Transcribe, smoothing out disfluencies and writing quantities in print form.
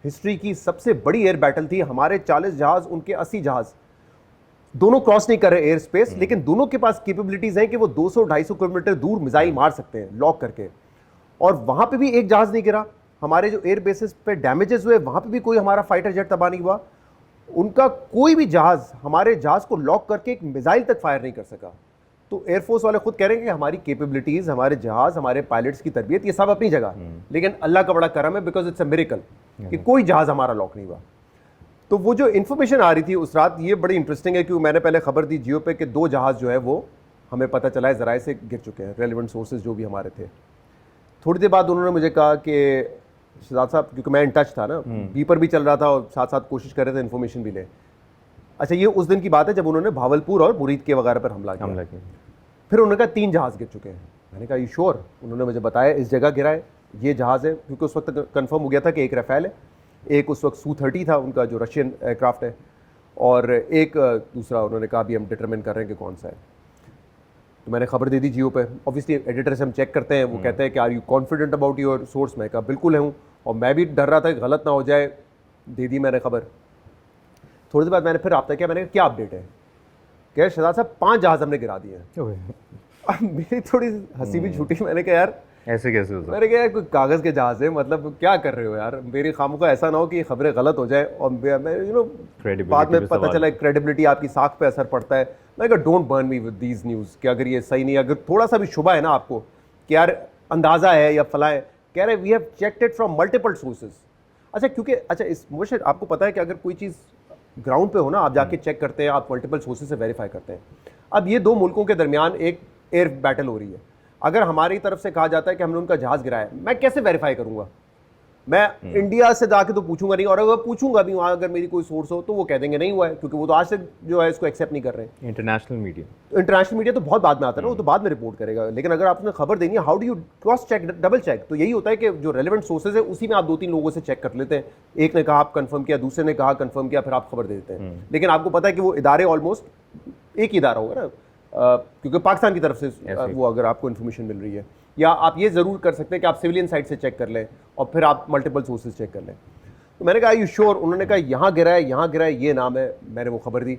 History की सबसे बड़ी एयर बैटल थी। हमारे 40 जहाज, उनके 80 जहाज, दोनों क्रॉस नहीं कर रहे एयर स्पेस, लेकिन दोनों के पास कैपेबिलिटीज हैं कि वो 200-250 किलोमीटर दूर मिसाइल मार सकते हैं लॉक करके। और वहां पे भी एक जहाज नहीं गिरा। हमारे जो एयर बेसिस पे डैमेजेस हुए वहां पे भी कोई हमारा फाइटर जेट तबाह नहीं हुआ। उनका कोई भी जहाज हमारे जहाज को लॉक करके एक मिसाइल तक फायर नहीं कर सका। तो एयरफोर्स वाले खुद कह रहे हैं कि हमारी कैपेबिलिटीज, हमारे जहाज, हमारे पायलट्स की तरबियत, ये सब अपनी जगह, लेकिन अल्लाह का बड़ा करम है, बिकॉज इट्स अ मिरेकल कि कोई जहाज हमारा लॉक नहीं हुआ। तो वो जो इन्फॉर्मेशन आ रही थी उस रात, ये बड़ी इंटरेस्टिंग है, क्योंकि मैंने पहले खबर दी जियो पे कि 2 जहाज जो है वो हमें पता चला है ज़राए से गिर चुके हैं, रेलिवेंट सोर्सेज जो भी हमारे थे। थोड़ी देर बाद उन्होंने मुझे कहा कि शहजाद साहब, क्योंकि मैं इन टच था ना, बीपर भी चल रहा था और साथ साथ कोशिश कर रहे थे इन्फॉर्मेशन भी ले। अच्छा, ये उस दिन की बात है जब उन्होंने भावलपुर और मुरीद के वगैरह पर हमला किया। फिर उन्होंने कहा 3 जहाज गिर चुके हैं। मैंने कहा यू श्योर? उन्होंने मुझे बताया इस जगह गिरा है, ये जहाज है, क्योंकि उस वक्त कंफर्म हो गया था कि एक राफेल है, एक उस वक्त Su-30 था उनका जो रशियन एयरक्राफ्ट है, और एक दूसरा उन्होंने कहा भी हम डिटरमिन कर रहे हैं कि कौन सा है। तो मैंने खबर दे दी जियो पे। ऑब्वियसली एडिटर से हम चेक करते हैं, वो कहते हैं कि are you confident about your source? मैं कहा बिल्कुल हूँ, और मैं भी डर रहा था कि गलत ना हो जाए। दे दी मैंने खबर। थोड़ी देर बाद मैंने फिर रब्ता किया, मैंने कहा क्या अपडेट है? कह शहजाद साहब 5 जहाज हमने गिरा दिए हैं। अब मेरी थोड़ी हंसी भी छूटी। मैंने कहा यार ऐसे कैसे हो सकता? मैंने कहा कोई कागज़ के जहाज है, मतलब क्या कर रहे हो यार? मेरी खामों ऐसा ना हो कि ये खबरें गलत हो जाए और मैं बाद में पता चला क्रेडिबिलिटी आपकी साख पे असर पड़ता है। मैंने कहा don't burn me with these news कि अगर ये सही नहीं, अगर थोड़ा सा भी शुबा है ना आपको कि यार अंदाज़ा है या फला है, कह रहे we have checked it from multiple sources. अच्छा, क्योंकि अच्छा इस मुबशर आपको पता है कि अगर कोई चीज़ ग्राउंड पे हो ना, आप जाके चेक करते हैं, आप मल्टीपल सोर्सेज से वेरीफाई करते हैं। अब ये 2 मुल्कों के दरमियान एक एयर बैटल हो रही है। अगर हमारी तरफ से कहा जाता है कि हमने उनका जहाज गिराया, मैं कैसे वेरीफाई करूंगा? मैं इंडिया से जाके तो पूछूंगा नहीं, और अगर पूछूंगा भी वहां अगर मेरी कोई सोर्स हो तो वो कह देंगे नहीं हुआ है, क्योंकि वो तो आज तक जो है इसको एक्सेप्ट नहीं कर रहे हैं। इंटरनेशनल मीडिया तो बहुत बाद में आता है ना, वो तो बाद में रिपोर्ट करेगा। लेकिन अगर आपने खबर देनी है, how do you cross check, double check? तो यही होता है कि जो रेलेवेंट सोर्सेज है उसी में आप 2-3 लोगों से चेक कर लेते हैं। एक ने कहा आप कंफर्म किया, दूसरे ने कहा कंफर्म किया, फिर आप खबर दे देते हैं। लेकिन आपको पता है कि वो इदारे ऑलमोस्ट एक ही इदारा होगा ना, क्योंकि पाकिस्तान की तरफ से वो अगर आपको इन्फॉर्मेशन मिल रही है। या आप ये ज़रूर कर सकते हैं कि आप सिविलियन साइड से चेक कर लें और फिर आप मल्टीपल सोर्सेज चेक कर लें। तो मैंने कहा यू श्योर? उन्होंने कहा यहाँ गिरा है, यहाँ गिरा है, ये नाम है। मैंने वो खबर दी।